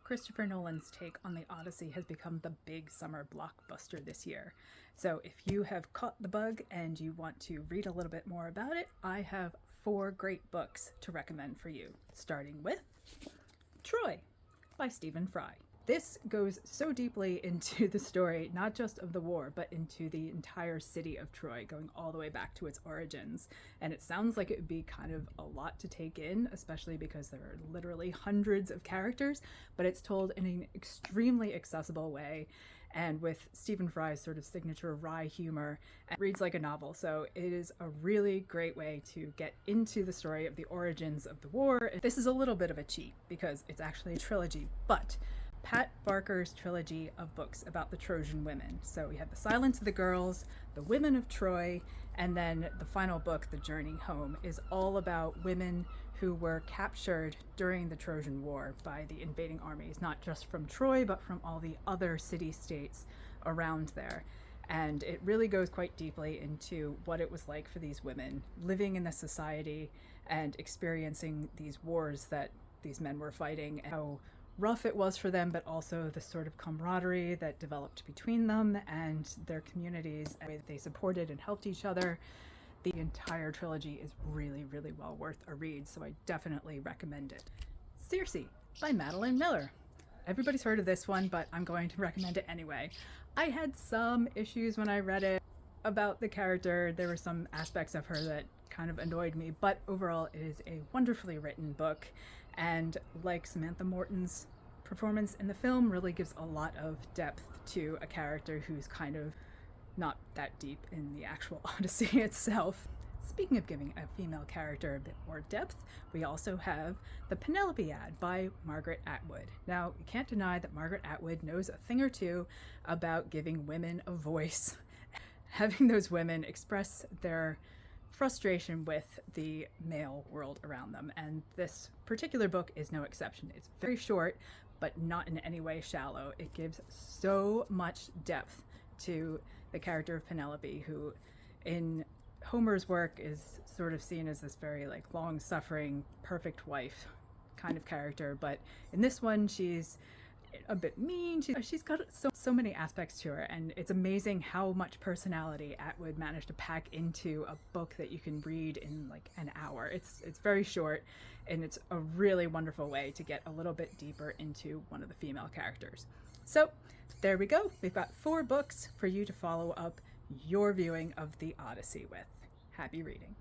Christopher Nolan's take on the Odyssey has become the big summer blockbuster this year. So if you have caught the bug and you want to read a little bit more about it, I have 4 great books to recommend for you, starting with Troy by Stephen Fry. This goes so deeply into the story, not just of the war, but into the entire city of Troy, going all the way back to its origins. And it sounds like it would be kind of a lot to take in, especially because there are literally hundreds of characters, but it's told in an extremely accessible way and with Stephen Fry's sort of signature wry humor. It reads like a novel, so it is a really great way to get into the story of the origins of the war. This is a little bit of a cheat because it's actually a trilogy, but Pat Barker's trilogy of books about the Trojan women. So we have The Silence of the Girls, The Women of Troy, and then the final book, The Journey Home, is all about women who were captured during the Trojan War by the invading armies, not just from Troy, but from all the other city-states around there. And it really goes quite deeply into what it was like for these women living in this society and experiencing these wars that these men were fighting, and how rough it was for them, but also the sort of camaraderie that developed between them and their communities, and the way that they supported and helped each other. The entire trilogy is really, really well worth a read, so I definitely recommend it. Circe by Madeline Miller. Everybody's heard of this one, but I'm going to recommend it anyway. I had some issues when I read it about the character. There were some aspects of her that kind of annoyed me, but overall it is a wonderfully written book, and like Samantha Morton's performance in the film, really gives a lot of depth to a character who's kind of not that deep in the actual Odyssey itself. Speaking of giving a female character a bit more depth, we also have The Penelope Ad by Margaret Atwood. Now, you can't deny that Margaret Atwood knows a thing or two about giving women a voice, having those women express their frustration with the male world around them, and this particular book is no exception. It's very short, but not in any way shallow. It gives so much depth to the character of Penelope, who in Homer's work is sort of seen as this very like long-suffering, perfect wife kind of character, but in this one she's a bit mean. She's got so many aspects to her, and it's amazing how much personality Atwood managed to pack into a book that you can read in like an hour. It's very short, and it's a really wonderful way to get a little bit deeper into one of the female characters. So there we go. We've got 4 books for you to follow up your viewing of the Odyssey with. Happy reading.